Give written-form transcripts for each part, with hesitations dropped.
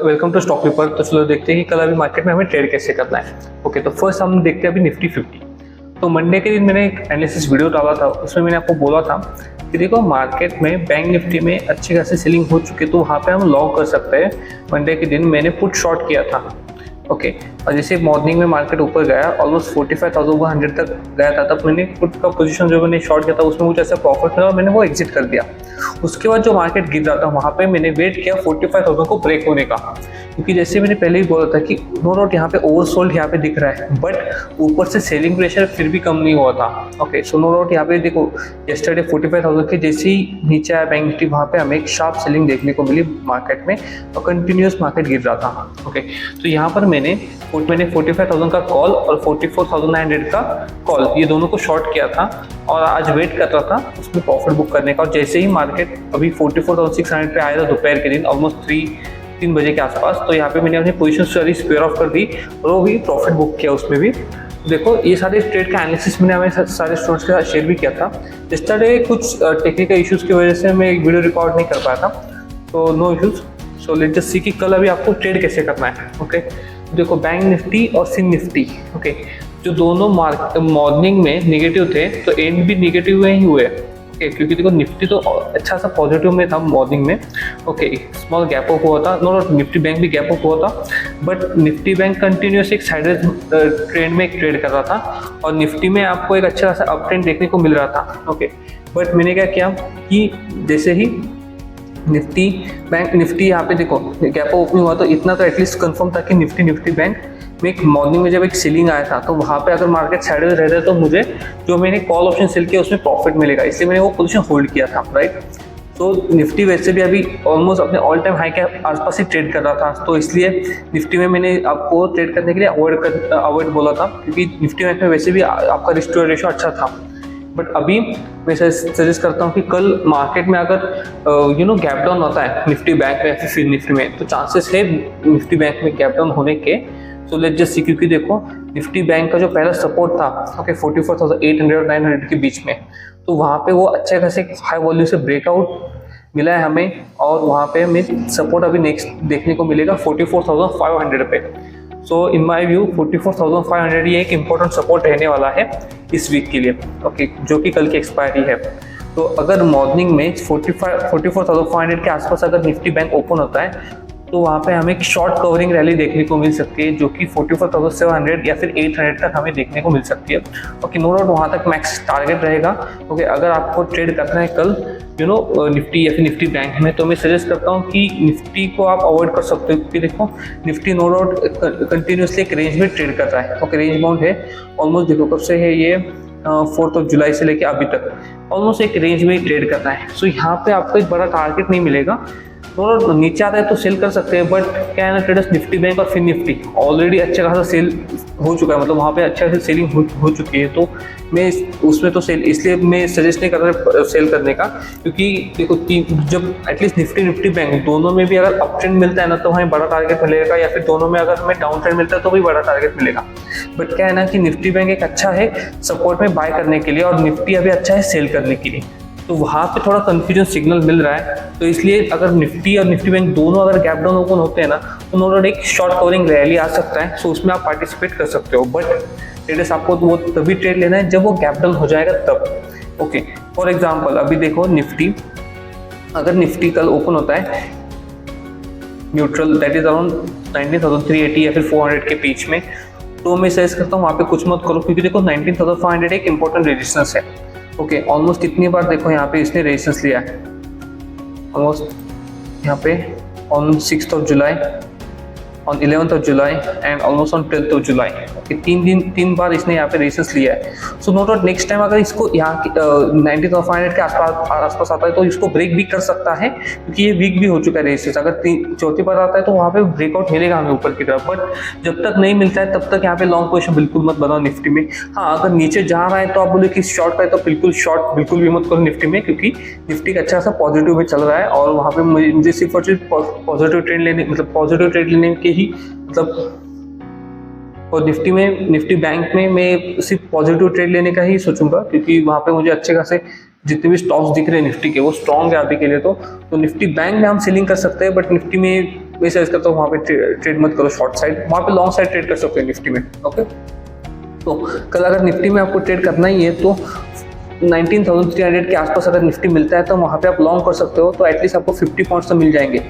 Welcome to stock paper. तो चलो देखते हैं कि कल अभी मार्केट में हमें ट्रेड कैसे करना है। ओके, तो फर्स्ट हम देखते हैं अभी निफ्टी 50। तो मंडे के दिन मैंने एक एनालिसिस वीडियो डाला था, उसमें मैंने आपको बोला था कि देखो मार्केट में बैंक निफ्टी में अच्छी खासी सेलिंग हो चुकी है, तो वहाँ पे हम लॉन्ग कर सकते हैं। मंडे के दिन मैंने पुट शॉर्ट किया था। ओके, और जैसे मॉर्निंग में मार्केट ऊपर गया ऑलमोस्ट 45,100 तक गया था, तब मैंने पुट का पोजीशन जो मैंने शॉर्ट किया था उसमें मुझे ऐसा प्रॉफिट मिला और मैंने वो एग्जिट कर दिया। उसके बाद जो मार्केट गिर रहा था वहाँ पे मैंने वेट किया 45,000 को ब्रेक होने का, क्योंकि जैसे मैंने पहले ही बोला था कि नो डाउट यहाँ पे ओवरसोल्ड यहाँ पे दिख रहा है, बट ऊपर से सेलिंग प्रेशर फिर भी कम नहीं हुआ था। ओके, सो नो डाउट यहाँ पे देखो यस्टरडे 45,000 के जैसे ही नीचे आया बैंक निफ्टी, वहाँ पे हमें एक शार्प सेलिंग देखने को मिली मार्केट में और कंटिन्यूस मार्केट गिर रहा था। ओके, तो यहाँ पर मैंने 45,000 का कॉल और 44,900 का कॉल, ये दोनों को शॉर्ट किया था और आज वेट कर रहा था उसमें प्रॉफिट बुक करने का। और जैसे ही मार्केट अभी 44,600 पे आया था दोपहर के दिन ऑलमोस्ट 3 बजे के आसपास, तो यहाँ पे मैंने अपनी पोजीशन सारी स्क्वेयर ऑफ कर दी और वो भी प्रॉफिट बुक किया उसमें भी। देखो ये सारे ट्रेड का एनालिसिस मैंने हमें सारे स्टूडेंट्स के साथ शेयर भी किया था। यस्टरडे कुछ टेक्निकल इश्यूज की वजह से मैं एक वीडियो रिकॉर्ड नहीं कर पाया था, तो no issues. So let's just see कि कल अभी आपको ट्रेड कैसे करना है। ओके, देखो बैंक निफ्टी और सिंह निफ्टी, ओके, जो दोनों मॉर्निंग में निगेटिव थे तो एंड भी निगेटिव में ही हुए। ओके, क्योंकि देखो निफ्टी तो अच्छा सा पॉजिटिव में था मॉर्निंग में। ओके, स्मॉल गैप अप हुआ था, नो निफ्टी बैंक भी गैप अप हुआ था, बट निफ्टी बैंक कंटिन्यूस एक साइडवेज ट्रेंड में एक ट्रेड कर रहा था और निफ्टी में आपको एक अच्छा खासा अप ट्रेंड देखने को मिल रहा था। ओके, बट मैंने क्या किया कि जैसे ही निफ्टी बैंक निफ्टी यहाँ पे देखो गैप ओपनिंग हुआ तो इतना तो एटलीस्ट कंफर्म था कि निफ्टी बैंक में एक मॉर्निंग में जब एक सेलिंग आया था तो वहाँ पे अगर मार्केट साइडवेज रहता है तो मुझे जो मैंने कॉल ऑप्शन सेल किया उसमें प्रॉफिट मिलेगा, इसलिए मैंने वो पोजीशन होल्ड किया था, राइट। तो निफ्टी वैसे भी अभी ऑलमोस्ट अपने ऑल टाइम हाई के आसपास ही ट्रेड कर रहा था, तो इसलिए निफ्टी में मैंने आपको ट्रेड करने के लिए अवॉइड बोला था, क्योंकि निफ्टी बैंक में वैसे भी आपका रिस्क टू रेशियो अच्छा था। बट अभी मैं सजेस्ट करता हूँ कि कल मार्केट में अगर गैप डाउन होता है निफ्टी बैंक में या फिर निफ्टी में, तो चांसेस है निफ्टी बैंक में गैप डाउन होने के। सो लेट्स जस्ट सी, क्योंकि देखो निफ्टी बैंक का जो पहला सपोर्ट था ओके 44,800 और 900 के बीच में, तो वहाँ पे वो अच्छे खासे हाई वॉल्यूम से ब्रेकआउट मिला है हमें और वहाँ पे हमें सपोर्ट अभी नेक्स्ट देखने को मिलेगा 44,500 पे। सो इन माय व्यू 44,500 ये एक इम्पोर्टेंट सपोर्ट रहने वाला है इस वीक के लिए, ओके, जो कि कल की एक्सपायरी है। तो अगर मॉर्निंग में 44,500 के आसपास अगर निफ्टी बैंक ओपन होता है तो वहाँ पे हमें एक शॉर्ट कवरिंग रैली देखने को मिल सकती है, जो कि 44,700 या फिर 800 तक हमें देखने को मिल सकती है। ओके, नो डाउट वहाँ तक मैक्स टारगेट रहेगा। ओके, अगर आपको ट्रेड करना है कल निफ्टी या फिर निफ्टी बैंक में, तो मैं सजेस्ट करता हूँ कि निफ्टी को आप अवॉइड कर सकते हो, क्योंकि देखो निफ्टी नो डाउट कंटिन्यूसली एक रेंज में ट्रेड कर रहा है। ओके, रेंज बाउंड है ऑलमोस्ट, देखो कब से है ये 4 जुलाई से लेके अभी तक ऑलमोस्ट एक रेंज में ही ट्रेड करना है। सो यहाँ पे आपको एक बड़ा टारगेट नहीं मिलेगा। थोड़ा नीचे आता है तो सेल कर सकते हैं, बट क्या है ना ट्रेडर्स, निफ्टी बैंक और फिर निफ्टी ऑलरेडी अच्छा खासा सेल हो चुका है, मतलब वहाँ पे अच्छा खासा सेलिंग हो चुकी है, तो मैं उसमें तो सेल इसलिए मैं सजेस्ट नहीं कर रहा सेल करने का, क्योंकि देखो जब एटलीस्ट निफ्टी बैंक दोनों में भी अगर अप ट्रेंड मिलता है ना तो हमें बड़ा टारगेट मिलेगा, या फिर दोनों में अगर हमें डाउन ट्रेंड मिलता है तो भी बड़ा टारगेट मिलेगा। बट क्या है ना कि निफ्टी बैंक एक अच्छा है सपोर्ट में बाय करने के लिए और निफ्टी अभी अच्छा है सेल करने के लिए, तो वहाँ पे थोड़ा कंफ्यूजन सिग्नल मिल रहा है। तो इसलिए अगर निफ्टी और निफ्टी बैंक दोनों अगर गैप डाउन ओपन होते हैं ना तो नो डाउट एक शॉर्ट कवरिंग रैली आ सकता है, सो उसमें आप पार्टिसिपेट कर सकते हो। बट ट्रेडर्स आपको वो तभी ट्रेड लेना है जब वो गैप डाउन हो जाएगा तब। ओके, फॉर एग्जाम्पल अभी देखो निफ्टी, अगर निफ्टी कल ओपन होता है न्यूट्रल दैट इज अराउंड 19,380 या फिर 400 के बीच में, तो मैं सजेस्ट करता हूँ वहाँ पे कुछ मत करो, क्योंकि देखो 19,500 एक इंपॉर्टेंट रेजिस्टेंस है। ओके, ऑलमोस्ट कितनी बार देखो यहाँ पे इसने रेजिस्टेंस लिया है, ऑलमोस्ट यहाँ पे on 6th July, on 11th July and almost on 12th July. Okay, 3 बार इसने यहाँ पे रेजिस्टेंस लिया है। So no doubt next time अगर इसको यहाँ 19,500 के आसपास आता है तो इसको ब्रेक भी कर सकता है, क्योंकि ये वीक भी हो चुका है रेजिस्टेंस। अगर चौथी बार आता है तो वहाँ पे ब्रेकआउट मिलेगा हमें ऊपर की तरफ, बट जब तक नहीं मिलता है तब तक यहाँ पे लॉन्ग पोजीशन बिल्कुल मत बनाओ निफ्टी में। हाँ, अगर नीचे जा रहा है तो आप बोले कि शॉर्ट है तो बिल्कुल भी मत करो निफ्टी में, क्योंकि निफ्टी का अच्छा सा पॉजिटिव में चल रहा है और वहाँ पे मुझे सिर्फ और सिर्फ पॉजिटिव ट्रेड लेने के ही मतलब, और निफ्टी बैंक में मैं सिर्फ पॉजिटिव ट्रेड लेने का ही सोचूंगा, क्योंकि वहाँ पे मुझे अच्छे खासे जितने भी स्टॉक्स दिख रहे हैं निफ्टी के वो स्ट्रॉन्ग है अभी के लिए। तो निफ्टी बैंक में हम सेलिंग कर सकते हैं, बट निफ्टी में मैं सजेस्ट करता हूँ वहाँ पे ट्रेड मत करो शॉर्ट साइड, वहाँ पे लॉन्ग साइड ट्रेड कर सकते हो निफ्टी में। ओके, तो कल अगर निफ्टी में आपको ट्रेड करना ही है तो 19,300 के आसपास अगर निफ्टी मिलता है तो वहाँ पे आप लॉन्ग कर सकते हो, तो एटलीस्ट आपको 50 पॉइंट्स तो मिल जाएंगे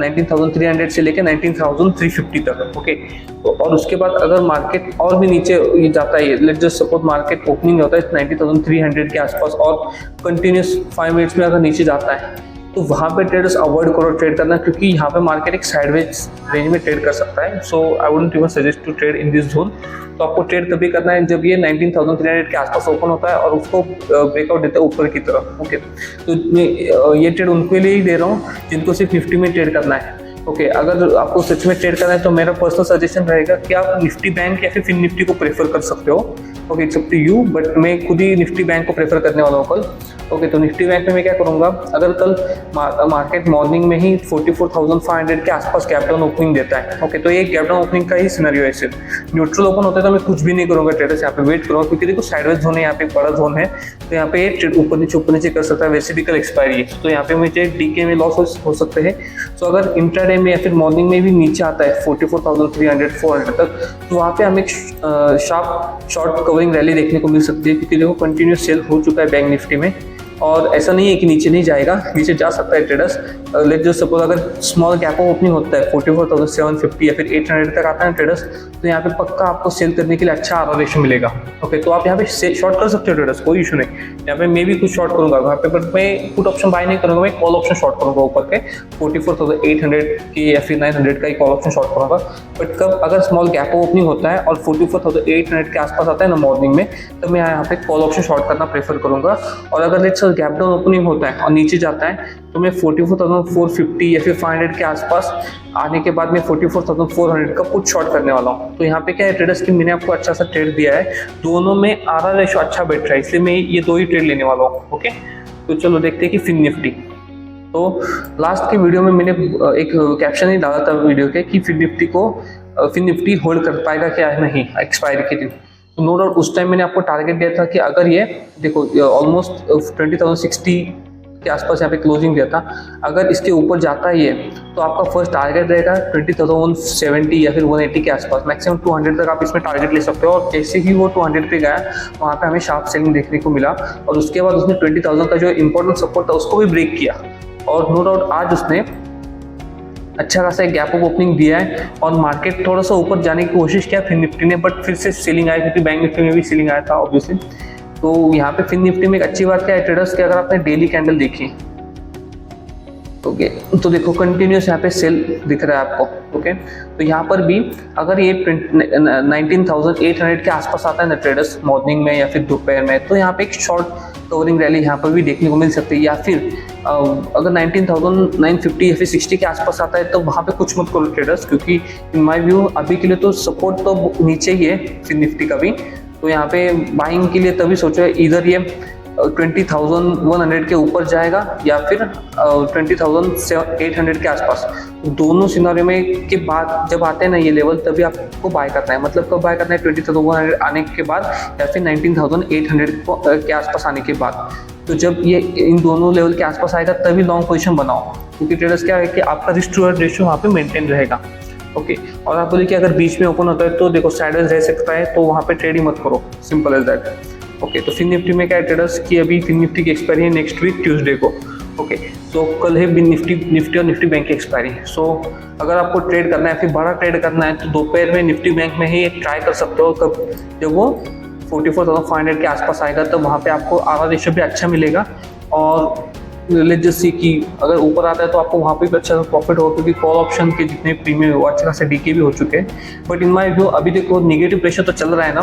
19,300 से लेकर 19,350 तक। ओके, तो और उसके बाद अगर मार्केट और भी नीचे ये जाता है, let's just suppose market opening होता है 19,300 के आसपास और कंटिन्यूस 5 मिनट्स में अगर नीचे जाता है तो वहाँ पे ट्रेडर्स अवॉइड करो ट्रेड करना, क्योंकि यहाँ पे मार्केट एक साइडवेज रेंज में ट्रेड कर सकता है। So I wouldn't even suggest to trade in this zone. तो आपको ट्रेड तभी करना है जब ये 19,300 के आसपास ओपन होता है और उसको ब्रेकआउट देता है ऊपर की तरफ। ओके, तो मैं ये ट्रेड उनके लिए ही दे रहा हूँ जिनको सिर्फ निफ्टी में ट्रेड करना है। ओके, अगर आपको सच में ट्रेड करना है तो मेरा पर्सनल सजेशन रहेगा कि आप निफ्टी बैंक या फिर फिन निफ्टी को प्रेफर कर सकते हो। Okay, it's up to you, but मैं खुद ही निफ्टी बैंक को प्रेफर करने वाला हूँ कल। ओके, तो निफ्टी बैंक में मैं क्या करूँगा, अगर कल मार्केट मॉर्निंग में ही 44,500 के आसपास गैप डाउन ओपनिंग देता है, ओके, तो ये गैप डाउन ओपनिंग का ही सिनेरियो है। सिर्फ न्यूट्रल ओपन होता है तो मैं कुछ भी नहीं करूँगा ट्रेडर्स, यहाँ पे वेट करूँगा, क्योंकि देखो साइडवेज जोन है, यहाँ पे बड़ा जोन है, तो यहाँ पे ट्रेड ऊपर नीचे कर सकता है। वैसे भी कल एक्सपायरी है तो यहाँ पे मुझे डीके में लॉस हो सकते हैं। तो अगर इंट्राडे में या फिर मॉर्निंग में भी नीचे आता है 44,300 400 तक, तो वहाँ पे हमें एक शार्प शॉर्ट कवरिंग रैली देखने को मिल सकती है, क्योंकि देखो कंटिन्यूस सेल हो चुका है बैंक निफ्टी में और ऐसा नहीं है कि नीचे नहीं जाएगा, नीचे जा सकता है ट्रेडर्स। लेट जो सपोज अगर स्मॉल गैप ओपनिंग होता है 44,750 या फिर 800 तक आता है ट्रेडर्स, तो यहाँ पे पक्का आपको सेल करने के लिए अच्छा आर रेशो मिलेगा। ओके, तो आप यहाँ पे शॉर्ट कर सकते हो ट्रेडर्स, कोई इशू नहीं। यहाँ पे मैं भी कुछ शॉर्ट करूंगा वहाँ पे, बट मैं पुट ऑप्शन बाय नहीं करूंगा, मैं कॉल ऑप्शन शॉर्ट करूंगा ऊपर के 44,800 की या फिर 900 का ही कॉल ऑप्शन शॉर्ट करूंगा। बट कब अगर स्मॉल गैप ओपनिंग होता है और 44,800 के आसपास आता है ना मॉर्निंग में, तो मैं यहाँ पे कॉल ऑप्शन शॉर्ट करना प्रेफर करूंगा। और अगर लेट्स गैप डाउन ओपनिंग होता है और नीचे जाता है तो मैं 44,450 या फिर 500 के आसपास आने के बाद मैं 44,400 का पुट शॉर्ट करने वाला हूँ। तो यहाँ पे क्या है ट्रेडर्स की मैंने आपको अच्छा सा ट्रेड दिया है, दोनों में आर रेशो अच्छा बैठ रहा है, इसलिए मैं ये दो ही ट्रेड लेने वाला हूँ। ओके, तो चलो देखते हैं कि फिन निफ्टी। तो लास्ट के वीडियो में मैंने एक कैप्शन ही डाला था वीडियो के कि फिन निफ्टी होल्ड कर पाएगा क्या नहीं एक्सपायरी के दिन। तो नो डाउट उस टाइम मैंने आपको टारगेट दिया था कि अगर ये देखो ऑलमोस्ट 20,060 के आसपास यहाँ पे क्लोजिंग दिया था, अगर इसके ऊपर जाता है ये तो आपका फर्स्ट टारगेट रहेगा 20,170 या फिर 180 के आसपास, मैक्सिमम 200 तक आप इसमें टारगेट ले सकते हो। और जैसे ही वो 200 पे गया वहाँ पे हमें शार्प सेलिंग देखने को मिला और उसके बाद उसने 20,000 का जो इंपॉर्टेंट सपोर्ट था उसको भी ब्रेक किया और नो डाउट आज उसने अच्छा खासा एक गैप ऑफ ओपनिंग दिया है और मार्केट थोड़ा सा ऊपर जाने की कोशिश किया फिन निफ्टी ने, बट फिर से सेलिंग आया क्योंकि बैंक निफ्टी में भी सेलिंग आया था ऑब्वियसली। तो यहाँ पे फिन निफ्टी में एक अच्छी बात क्या है ट्रेडर्स की, अगर आपने डेली कैंडल देखी ओके, तो देखो कंटिन्यूस यहाँ पे सेल दिख रहा है आपको। ओके, तो यहाँ पर भी अगर ये 19,800 के आसपास आता है ना ट्रेडर्स मॉर्निंग में या फिर दोपहर में, तो यहाँ पे एक शॉर्ट कवरिंग रैली यहाँ पर भी देखने को मिल सकती है। या फिर अगर 19,950 या फिर 60 के आसपास आता है तो वहाँ पे कुछ मत करो ट्रेडर्स, क्योंकि इन माय व्यू अभी के लिए तो सपोर्ट तो नीचे ही है फिन निफ्टी का भी। तो यहाँ पे बाइंग के लिए तभी सोचो इधर ये 20,100 के ऊपर जाएगा या फिर 20,800 के आसपास। दोनों सिनारियो में के बाद जब आते हैं ना ये लेवल, तभी आपको बाय करना है। मतलब कब बाय करना है, 20,100 आने के बाद या फिर 19,800 के आसपास आने के बाद। तो जब ये इन दोनों लेवल के आसपास आएगा तभी लॉन्ग पोजीशन बनाओ, क्योंकि ट्रेडर्स क्या है कि आपका रिस्क टू रेशियो वहाँ पे मेंटेन रहेगा। ओके, और आप बोले कि अगर बीच में ओपन होता है तो देखो साइडवेज रह सकता है, तो वहाँ पे ट्रेड ही मत करो, सिंपल एज दैट। ओके, तो फिन निफ्टी में क्या है ट्रेडर्स की अभी फिन निफ्टी की एक्सपायरी है नेक्स्ट वीक ट्यूसडे को। ओके, तो कल है निफ्टी और निफ्टी बैंक की एक्सपायरी। सो अगर आपको ट्रेड करना है फिर बड़ा ट्रेड करना है तो दोपहर में निफ्टी बैंक में ही ट्राई कर सकते हो। कब जब वो 44,500 के आसपास आएगा तो वहाँ पे आपको आर रेशियो भी अच्छा मिलेगा और लेट्स जस्ट सी कि अगर ऊपर आता है तो आपको वहाँ पे भी अच्छा प्रॉफिट होगा, क्योंकि कॉल ऑप्शन के जितने प्रीमियम है वो अच्छा खासा डीके भी हो चुके हैं। बट इन माय व्यू अभी देखो नेगेटिव प्रेशर तो चल रहा है ना,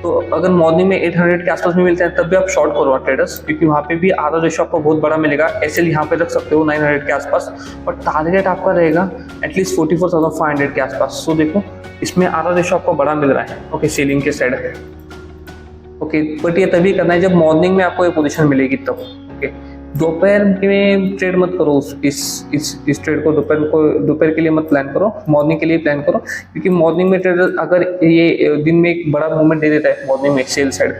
तो अगर मॉर्निंग में 800 के आसपास में मिलते हैं तब भी आप शॉर्ट करो ट्रेडर्स, क्योंकि वहाँ पे भी आधा रेशो आपको बहुत बड़ा मिलेगा। एसएल यहाँ पे रख सकते हो 900 के आसपास और टारगेट आपका रहेगा एटलीस्ट 44,500 के आसपास। सो देखो इसमें आधा रेशो आपको बड़ा मिल रहा है। ओके, सेलिंग के साइड है। ओके, बट ये तभी करना है जब मॉर्निंग में आपको ये पोजीशन मिलेगी तब। ओके, दोपहर में ट्रेड मत करो, इस ट्रेड को दोपहर के लिए मत प्लान करो, मॉर्निंग के लिए प्लान करो, क्योंकि मॉर्निंग में ट्रेडर अगर ये दिन में एक बड़ा मूवमेंट दे देता है मॉर्निंग में सेल साइड,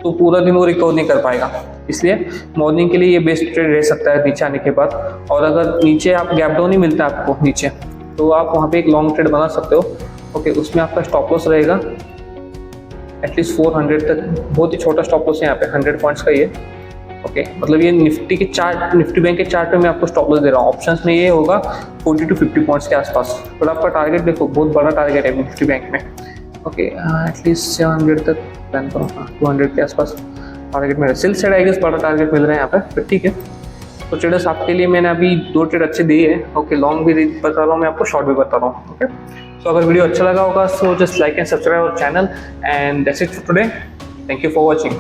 तो पूरा दिन वो रिकवर नहीं कर पाएगा। इसलिए मॉर्निंग के लिए ये बेस्ट ट्रेड रह सकता है नीचे आने के बाद। और अगर नीचे आप गैप डाउन नहीं मिलता आपको नीचे तो आप वहाँ पे एक लॉन्ग ट्रेड बना सकते हो। ओके, उसमें आपका स्टॉप लॉस रहेगा एटलीस्ट 400 तक, बहुत ही छोटा स्टॉप लॉस है यहाँ पे, 100 पॉइंट्स का ये। ओके, मतलब ये निफ्टी के चार्ट, निफ्टी बैंक के चार्ट पे मैं आपको स्टॉप लॉस दे रहा हूँ। ऑप्शंस में ये होगा 40 to 50 पॉइंट्स के आसपास। पर आपका टारगेट देखो, बहुत बड़ा टारगेट है निफ्टी बैंक में। ओके, एटलीस्ट 700 तक प्लान करो, 200 के आसपास टारगेट मेरा। सेल साइड आई गेस बड़ा टारगेट मिल रहा है यहाँ पे, तो ठीक है। तो ट्रेडर्स आपके लिए मैंने अभी 2 ट्रेड अच्छे दिए हैं। ओके, लॉन्ग भी बता रहा हूँ मैं आपको, शॉर्ट भी बता रहा हूँ। ओके, तो अगर वीडियो अच्छा लगा होगा so just like and subscribe our channel and that's it for today. Thank you for watching.